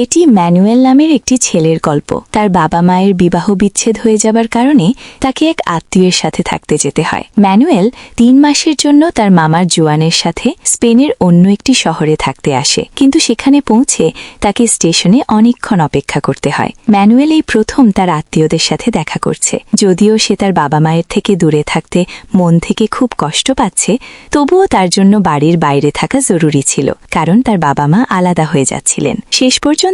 এটি ম্যানুয়েল নামের একটি ছেলের গল্প। তার বাবা মায়ের বিবাহ বিচ্ছেদ হয়ে যাবার কারণে তাকে এক আত্মীয়ের সাথে থাকতে যেতে হয়। ম্যানুয়েল ৩ মাসের জন্য তার মামার জুয়ানের সাথে স্পেনের অন্য একটি শহরে থাকতে আসে, কিন্তু সেখানে পৌঁছে তাকে স্টেশনে অনেকক্ষণ অপেক্ষা করতে হয়। ম্যানুয়েল এই প্রথম তার আত্মীয়দের সাথে দেখা করছে। যদিও সে তার বাবা মায়ের থেকে দূরে থাকতে মন থেকে খুব কষ্ট পাচ্ছে, তবুও তার জন্য বাড়ির বাইরে থাকা জরুরি ছিল, কারণ তার বাবা মা আলাদা হয়ে যাচ্ছিলেন। শেষ পর্যন্ত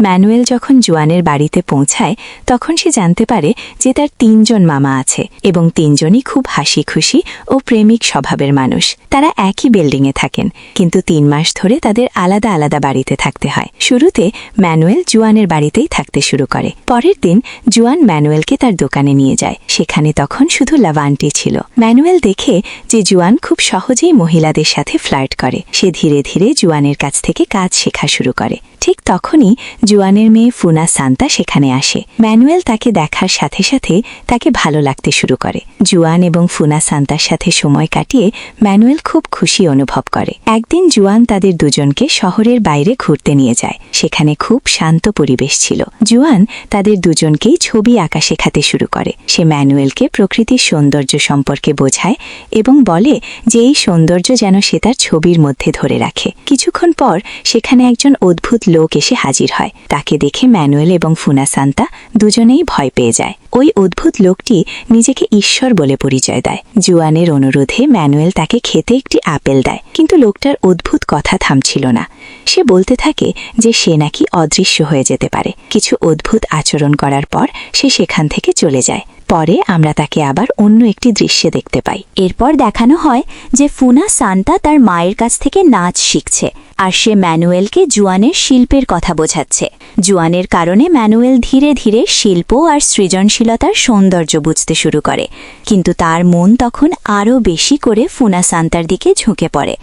ম্যানুয়েল যখন জুয়ানের বাড়িতে পৌঁছায়, তখন সে জানতে পারে যে তার ৩ জন মামা আছে এবং ৩ জনই খুব হাসি খুশি ও প্রেমিক স্বভাবের মানুষ। তারা একই বিল্ডিংয়ে থাকেন, কিন্তু ৩ মাস ধরে তাদের আলাদা আলাদা বাড়িতে থাকতে হয়। শুরুতে ম্যানুয়েল জুয়ানের বাড়িতেই থাকতে শুরু করে। পরের দিন জুয়ান ম্যানুয়েলকে তার দোকানে নিয়ে যায়। সেখানে তখন শুধু লাভান্টি ছিল। ম্যানুয়েল দেখে যে জুয়ান খুব সহজেই মহিলাদের সাথে ফ্লার্ট করে। সে ধীরে ধীরে জুয়ানের কাছ থেকে কাজ শেখা শুরু করে। ঠিক তখনই জুয়ানের মেয়ে ফুনা সান্তা সেখানে আসে। ম্যানুয়েল তাকে দেখার সাথে সাথে তাকে ভালো লাগতে শুরু করে। জুয়ান এবং ফুনা সান্তার সাথে সময় কাটিয়ে ম্যানুয়েল খুব খুশি অনুভব করে। একদিন জুয়ান তাদের দুজনকে শহরের বাইরে ঘুরতে নিয়ে যায়। সেখানে খুব শান্ত পরিবেশ ছিল। জুয়ান তাদের দুজনকেই ছবি আঁকা শেখাতে শুরু করে। সে ম্যানুয়েলকে প্রকৃতির সৌন্দর্য সম্পর্কে বোঝায় এবং বলে যে এই সৌন্দর্য যেন সে তার ছবির মধ্যে ধরে রাখে। কিছুক্ষণ পর সেখানে একজন অদ্ভুত লোক এসে হাজির হয়। তাকে দেখে ম্যানুয়েল এবং ফুনা সান্তা দুজনেই ভয় পেয়ে যায়। ওই অদ্ভুত লোকটি নিজেকে ঈশ্বর বলে পরিচয় দেয়। জুয়ানের অনুরোধে ম্যানুয়েল তাকে খেতে একটি আপেল দেয়, কিন্তু লোকটার অদ্ভুত কথা থামছিল না। সে বলতে থাকে যে সে নাকি অদৃশ্য হয়ে যেতে পারে। কিছু অদ্ভুত আচরণ করার পর সে সেখান থেকে চলে যায়। পরে আমরা তাকে আবার অন্য একটি দৃশ্যে দেখতে পাই। এরপর দেখানো হয় যে ফুনা সান্তা তার মায়ের কাছ থেকে নাচ শিখছে, আর সে ম্যানুয়েলকে জুয়ানের শিল্পের কথা বোঝাচ্ছে। জুয়ানের কারণে ম্যানুয়েল ধীরে ধীরে শিল্প আর সৃজনশীলতার সৌন্দর্য বুঝতে শুরু করে, কিন্তু তার মন তখন আরও বেশি করে ফুনা সান্তার দিকে ঝুঁকে পড়ে।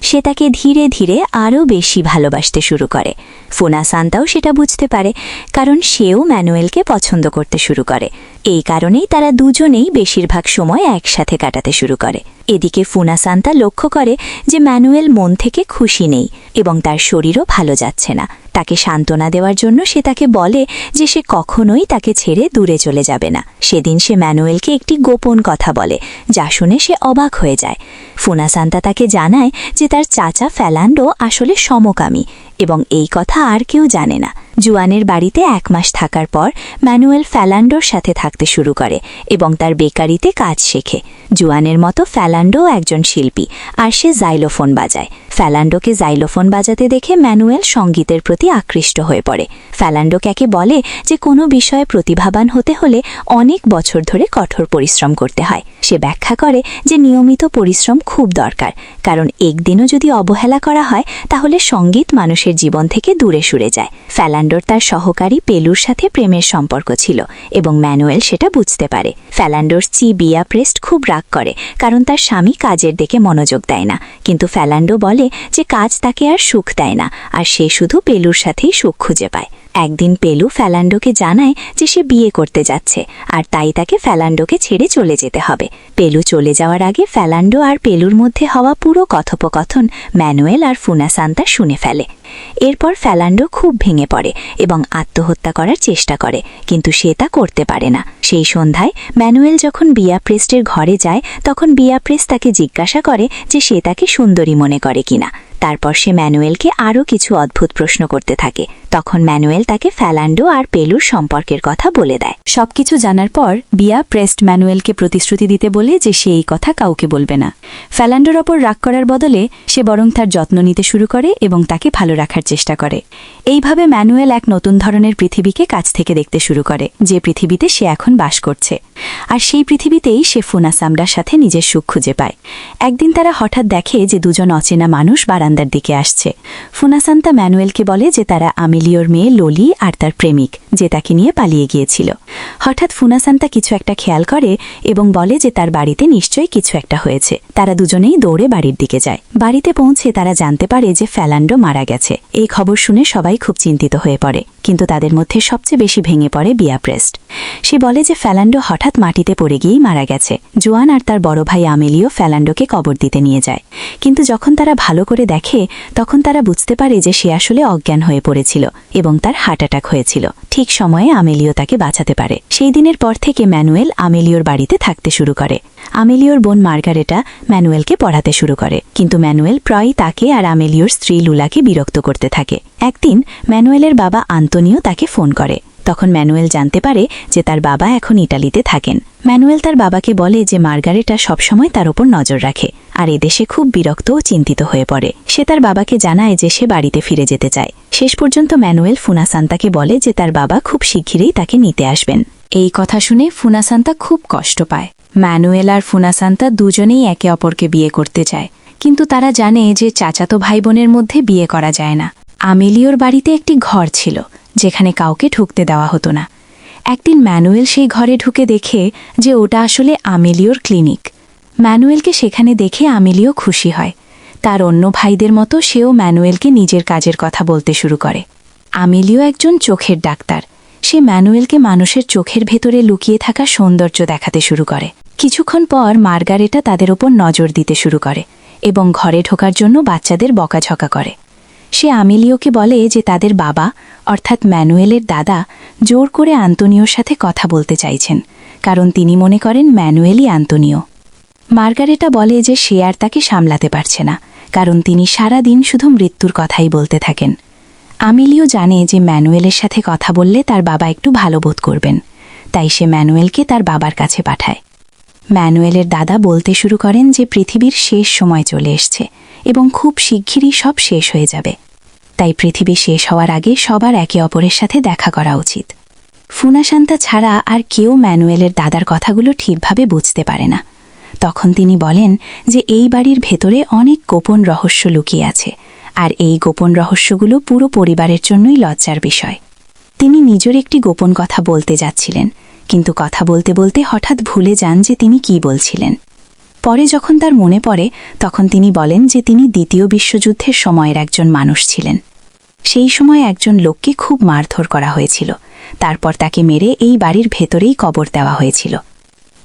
সে তাকে ধীরে ধীরে আরও বেশি ভালোবাসতে শুরু করে। ফুনা সান্তাও সেটা বুঝতে পারে, কারণ সেও ম্যানুয়েলকে পছন্দ করতে শুরু করে। এই কারণেই তারা দুজনেই বেশিরভাগ সময় একসাথে কাটাতে শুরু করে। এদিকে ফুনা সান্তা লক্ষ্য করে যে ম্যানুয়েল মন থেকে খুশি নেই এবং তার শরীরও ভালো যাচ্ছে না। তাকে সান্ত্বনা দেওয়ার জন্য সে তাকে বলে যে সে কখনোই তাকে ছেড়ে দূরে চলে যাবে না। সেদিন সে ম্যানুয়েলকে একটি গোপন কথা বলে, যা শুনে সে অবাক হয়ে যায়। ফুনা সান্তা তাকে জানায় যে তার চাচা ফ্যালান্ডো আসলে সমকামী এবং এই কথা আর কেউ জানে না। জুয়ানের বাড়িতে 1 মাস থাকার পর ম্যানুয়েল ফ্যালান্ডোর সাথে থাকতে শুরু করে এবং তার বেকারিতে কাজ শেখে। জুয়ানের মতো ফ্যালান্ডোও একজন শিল্পী, আর সে জাইলোফোন বাজায়। ফ্যালান্ডোকে জাইলোফোন বাজাতে দেখে ম্যানুয়েল সঙ্গীতের প্রতি আকৃষ্ট হয়ে পড়ে। ফ্যালান্ডো তাকে বলে যে কোনো বিষয়ে প্রতিভাবান হতে হলে অনেক বছর ধরে কঠোর পরিশ্রম করতে হয়। সে ব্যাখ্যা করে যে নিয়মিত পরিশ্রম খুব দরকার, কারণ একদিনও যদি অবহেলা করা হয় তাহলে সঙ্গীত মানুষের জীবন থেকে দূরে সরে যায়। ফ্যালান্ডোর তার সহকারী পেলুর সাথে প্রেমের সম্পর্ক ছিল এবং ম্যানুয়েল সেটা বুঝতে পারে। ফ্যালান্ডোর স্ত্রী বিয়া প্রেস্ট খুব রাগ করে, কারণ তার স্বামী কাজের দিকে মনোযোগ দেয় না, কিন্তু ফ্যালান্ডো বলে যে কাজ তাকে আর সুখ দেয় না, আর সে শুধু পেলুর সাথেই সুখ খুঁজে পায়। একদিন পেলু ফ্যালান্ডোকে জানায় যে সে বিয়ে করতে যাচ্ছে, আর তাই তাকে ফ্যালান্ডোকে ছেড়ে চলে যেতে হবে। পেলু চলে যাওয়ার আগে ফ্যালান্ডো আর পেলুর মধ্যে হওয়া পুরো কথোপকথন ম্যানুয়েল আর ফুনা সান্তা শুনে ফেলে। এরপর ফ্যালান্ডো খুব ভেঙে পড়ে এবং আত্মহত্যা করার চেষ্টা করে, কিন্তু সে তা করতে পারে না। সেই সন্ধ্যায় ম্যানুয়েল যখন বিয়া প্রেস্টের ঘরে যায়, তখন বিয়া প্রেস্ট তাকে জিজ্ঞাসা করে যে সে তাকে সুন্দরী মনে করে কিনা। তারপর সে ম্যানুয়েলকে আরও কিছু অদ্ভুত প্রশ্ন করতে থাকে। তখন ম্যানুয়েল তাকে ফ্যালান্ডো আর পেলুর সম্পর্কের কথা বলে দেয়। সবকিছু জানার পর বিয়া প্রেস্ট ম্যানুয়েলকে প্রতিশ্রুতি দিতে বলে যে সে এই কথা কাউকে বলবে না। ফ্যালান্ডোর ওপর রাগ করার বদলে সে বরং তার যত্ন নিতে শুরু করে এবং তাকে ভালো রাখার চেষ্টা করে। এইভাবে ম্যানুয়েল এক নতুন ধরনের পৃথিবীকে কাছ থেকে দেখতে শুরু করে, যে পৃথিবীতে সে এখন বাস করছে। আর সেই পৃথিবীতেই সে ফুনা সামরার সাথে নিজের সুখ খুঁজে পায়। একদিন তারা হঠাৎ দেখে যে দুজন অচেনা মানুষ বারান্দার দিকে আসছে। ফুনা সান্তা ম্যানুয়েলকে বলে যে তারা আমিলিওর মেয়ে লোলি আর তার প্রেমিক, যে তাকে নিয়ে পালিয়ে গিয়েছিল। হঠাৎ ফুনা সান্তা কিছু একটা খেয়াল করে এবং বলে যে তার বাড়িতে নিশ্চয়ই কিছু একটা হয়েছে। তারা দুজনেই দৌড়ে বাড়ির দিকে যায়। বাড়িতে পৌঁছে তারা জানতে পারে যে ফ্যালান্ডো মারা গেছে। এই খবর শুনে সবাই খুব চিন্তিত হয়ে পড়ে, কিন্তু তাদের মধ্যে সবচেয়ে বেশি ভেঙে পড়ে বিয়া প্রেস্ট। সে বলে যে ফ্যালান্ডো হঠাৎ মাটিতে পড়ে গিয়েই মারা গেছে। জোয়ান আর তার বড় ভাই আমেলিও ফ্যালান্ডোকে কবর দিতে নিয়ে যায়, কিন্তু যখন তারা ভালো করে দেখে দেখে তখন তারা বুঝতে পারে যে সে আসলে অজ্ঞান হয়ে পড়েছিল এবং তার হার্ট অ্যাটাক হয়েছিল। ঠিক সময়ে আমেলিও তাকে বাঁচাতে পারে। সেই দিনের পর থেকে ম্যানুয়েল আমেলিওর বাড়িতে থাকতে শুরু করে। আমেলিওর বোন মার্গারেটা ম্যানুয়েলকে পড়াতে শুরু করে, কিন্তু ম্যানুয়েল প্রায়ই তাকে আর আমেলিওর স্ত্রী লুলাকে বিরক্ত করতে থাকে। একদিন ম্যানুয়েলের বাবা আন্তোনিও তাকে ফোন করে। তখন ম্যানুয়েল জানতে পারে যে তার বাবা এখন ইটালিতে থাকেন। ম্যানুয়েল তার বাবাকে বলে যে মার্গারেটা সবসময় তার ওপর নজর রাখে আর এদেশে খুব বিরক্ত ও চিন্তিত হয়ে পড়ে। সে তার বাবাকে জানায় যে সে বাড়িতে ফিরে যেতে চায়। শেষ পর্যন্ত ম্যানুয়েল ফুনাসান্তাকে বলে যে তার বাবা খুব শিগগিরই তাকে নিতে আসবেন। এই কথা শুনে ফুনাসান্তা খুব কষ্ট পায়। ম্যানুয়েল আর ফুনাসান্তা দুজনেই একে অপরকে বিয়ে করতে চায়, কিন্তু তারা জানে যে চাচাতো ভাই বোনের মধ্যে বিয়ে করা যায় না। আমেলিওর বাড়িতে একটি ঘর ছিল যেখানে কাউকে ঢুকতে দেওয়া হতো না। একদিন ম্যানুয়েল সেই ঘরে ঢুকে দেখে যে ওটা আসলে আমেলিওর ক্লিনিক। ম্যানুয়েলকে সেখানে দেখে আমেলিও খুশি হয়। তার অন্য ভাইদের মতো সেও ম্যানুয়েলকে নিজের কাজের কথা বলতে শুরু করে। আমেলিও একজন চোখের ডাক্তার। সে ম্যানুয়েলকে মানুষের চোখের ভেতরে লুকিয়ে থাকা সৌন্দর্য দেখাতে শুরু করে। কিছুক্ষণ পর মার্গারেটা তাদের ওপর নজর দিতে শুরু করে এবং ঘরে ঢোকার জন্য বাচ্চাদের বকাঝকা করে। সে আমেলিওকে বলে যে তাদের বাবা অর্থাৎ ম্যানুয়েলের দাদা জোর করে আন্তোনিওর সাথে কথা বলতে চাইছেন, কারণ তিনি মনে করেন ম্যানুয়েলই আন্তোনিও। মার্গারেটা বলে যে সে আর তাকে সামলাতে পারছে না, কারণ তিনি সারা দিন শুধু মৃত্যুর কথাই বলতে থাকেন। আমেলিও জানে যে ম্যানুয়েলের সাথে কথা বললে তার বাবা একটু ভালো বোধ করবেন, তাই সে ম্যানুয়েলকে তার বাবার কাছে পাঠায়। ম্যানুয়েলের দাদা বলতে শুরু করেন যে পৃথিবীর শেষ সময় চলে এসছে এবং খুব শিগগিরই সব শেষ হয়ে যাবে, তাই পৃথিবী শেষ হওয়ার আগে সবার একে অপরের সাথে দেখা করা উচিত। ফুনাসান্তা ছাড়া আর কেউ ম্যানুয়েলের দাদার কথাগুলো ঠিকভাবে বুঝতে পারে না। তখন তিনি বলেন যে এই বাড়ির ভেতরে অনেক গোপন রহস্য লুকিয়ে আছে, আর এই গোপন রহস্যগুলো পুরো পরিবারের জন্যই লজ্জার বিষয়। তিনি নিজের একটি গোপন কথা বলতে যাচ্ছিলেন, কিন্তু কথা বলতে বলতে হঠাৎ ভুলে যান যে তিনি কি বলছিলেন। পরে যখন তার মনে পড়ে তখন তিনি বলেন যে তিনি দ্বিতীয় বিশ্বযুদ্ধের সময়ের একজন মানুষ ছিলেন। সেই সময় একজন লোককে খুব মারধর করা হয়েছিল, তারপর তাকে মেরে এই বাড়ির ভেতরেই কবর দেওয়া হয়েছিল।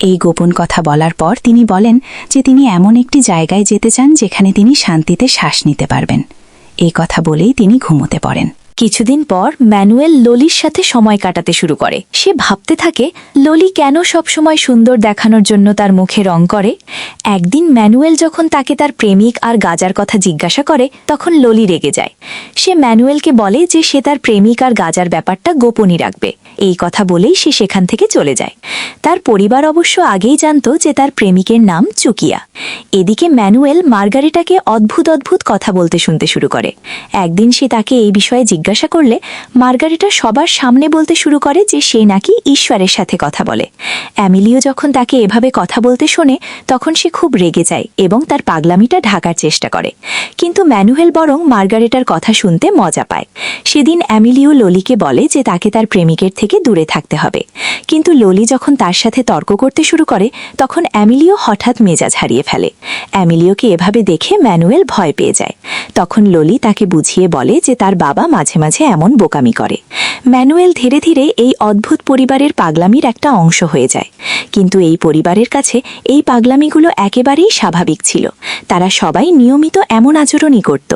এই গোপন কথা বলার পর তিনি বলেন যে তিনি এমন একটি জায়গায় যেতে চান যেখানে তিনি শান্তিতে শ্বাস নিতে পারবেন। এই কথা বলেই তিনি ঘুমোতে পড়েন। কিছুদিন পর ম্যানুয়েল ললির সাথে সময় কাটাতে শুরু করে। সে ভাবতে থাকে ললি কেন সবসময় সুন্দর দেখানোর জন্য তার মুখে রং করে। একদিন ম্যানুয়েল যখন তাকে তার প্রেমিক আর গাজার কথা জিজ্ঞাসা করে তখন ললি রেগে যায়। সে ম্যানুয়েলকে বলে যে সে তার প্রেমিক আর গাজার ব্যাপারটা গোপনই রাখবে। এই কথা বলেই সে সেখান থেকে চলে যায়। তার পরিবার অবশ্য আগেই জানত যে তার প্রেমিকের নাম চুকিয়া। এদিকে ম্যানুয়েল মার্গারেটাকে অদ্ভুত অদ্ভুত কথা বলতে শুনতে শুরু করে। একদিন সে তাকে এই বিষয়ে জিজ্ঞাসা করলে মার্গারেটা সবার সামনে বলতে শুরু করে যে সে নাকি ঈশ্বরের সাথে কথা বলে। অ্যামিলিও যখন তাকে এভাবে কথা বলতে শোনে তখন সে খুব রেগে যায় এবং তার পাগলামিটা ঢাকার চেষ্টা করে, কিন্তু ম্যানুয়েল বরং মার্গারেটার কথা শুনতে মজা পায়। সেদিন অ্যামিলিও ললিকে বলে যে তাকে তার প্রেমিকের থেকে দূরে থাকতে হবে, কিন্তু ললি যখন তার সাথে তর্ক করতে শুরু করে তখন অ্যামিলিও হঠাৎ মেজাজ হারিয়ে ফেলে। অ্যামিলিওকে এভাবে দেখে ম্যানুয়েল ভয় পেয়ে যায়। তখন ললি তাকে বুঝিয়ে বলে যে তার বাবা মাঝে মাঝে এমন বোকামি করে। ম্যানুয়েল ধীরে ধীরে এই অদ্ভুত পরিবারের পাগলামির একটা অংশ হয়ে যায়, কিন্তু এই পরিবারের কাছে এই পাগলামিগুলো একেবারেই স্বাভাবিক ছিল। তারা সবাই নিয়মিত এমন আচরণই করত।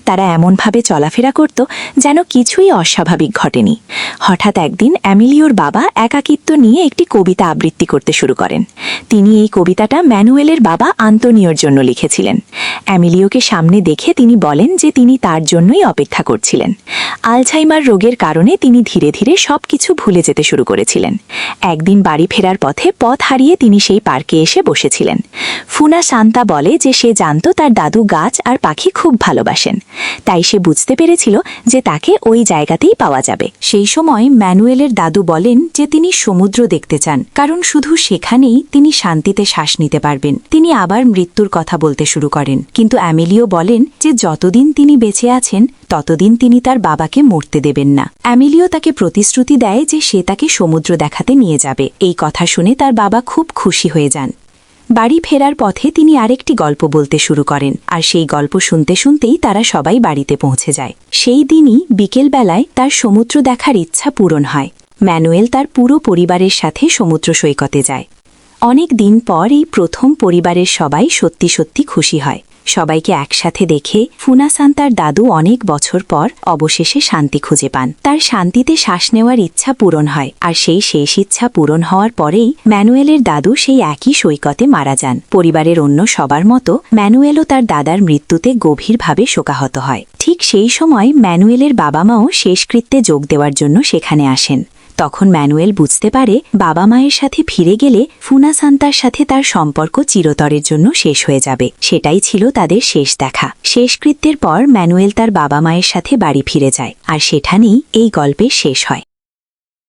তারা এমনভাবে চলাফেরা করত যেন কিছুই অস্বাভাবিক ঘটেনি। হঠাৎ একদিন অ্যামিলিওর বাবা একাকিত্ব নিয়ে একটি কবিতা আবৃত্তি করতে শুরু করেন। তিনি এই কবিতাটা ম্যানুয়েলের বাবা আন্তোনিওর জন্য লিখেছিলেন। অ্যামিলিওকে সামনে দেখে তিনি বলেন যে তিনি তার জন্যই অপেক্ষা করছিলেন। আলঝাইমার রোগের কারণে তিনি ধীরে ধীরে সবকিছু ভুলে যেতে শুরু করেছিলেন। একদিন বাড়ি ফেরার পথে পথ হারিয়ে তিনি সেই পার্কে এসে বসেছিলেন। ফুনাসান্তা বলে যে সে জানত তার দাদু গাছ আর পাখি খুব ভালোবাসেন, তাই সে বুঝতে পেরেছিল যে তাকে ওই জায়গাতেই পাওয়া যাবে। সেই সময় ম্যানুয়েলের দাদু বলেন যে তিনি সমুদ্র দেখতে চান, কারণ শুধু সেখানেই তিনি শান্তিতে শ্বাস নিতে পারবেন। তিনি আবার মৃত্যুর কথা বলতে শুরু করেন, কিন্তু অ্যামিলিও বলেন যে যতদিন তিনি বেঁচে আছেন ততদিন তিনি তার বাবাকে মরতে দেবেন না। অ্যামিলিও তাকে প্রতিশ্রুতি দেয় যে সে তাকে সমুদ্র দেখাতে নিয়ে যাবে। এই কথা শুনে তার বাবা খুব খুশি হয়ে যান। বাড়ি ফেরার পথে তিনি আরেকটি গল্প বলতে শুরু করেন, আর সেই গল্প শুনতে শুনতেই তারা সবাই বাড়িতে পৌঁছে যায়। সেই দিনই বিকেলবেলায় তার সমুদ্র দেখার ইচ্ছা পূরণ হয়। ম্যানুয়েল তার পুরো পরিবারের সাথে সমুদ্র সৈকতে যায়। অনেক দিন পর এই প্রথম পরিবারের সবাই সত্যি সত্যি খুশি হয়। সবাইকে একসাথে দেখে ফুনাসান তার দাদু অনেক বছর পর অবশেষে শান্তি খুঁজে পান। তার শান্তিতে শ্বাস নেওয়ার ইচ্ছা পূরণ হয়, আর সেই শেষ ইচ্ছা পূরণ হওয়ার পরেই ম্যানুয়েলের দাদু সেই একই সৈকতে মারা যান। পরিবারের অন্য সবার মতো ম্যানুয়েলও তার দাদার মৃত্যুতে গভীরভাবে শোকাহত হয়। ঠিক সেই সময় ম্যানুয়েলের বাবা মাও শেষকৃত্যে যোগ দেওয়ার জন্য সেখানে আসেন। তখন ম্যানুয়েল বুঝতে পারে বাবা মায়ের সাথে ফিরে গেলে ফুনাসান্তার সাথে তার সম্পর্ক চিরতরের জন্য শেষ হয়ে যাবে। সেটাই ছিল তাদের শেষ দেখা। শেষকৃত্যের পর ম্যানুয়েল তার বাবা মায়ের সাথে বাড়ি ফিরে যায়, আর সেখানেই এই গল্পের শেষ হয়।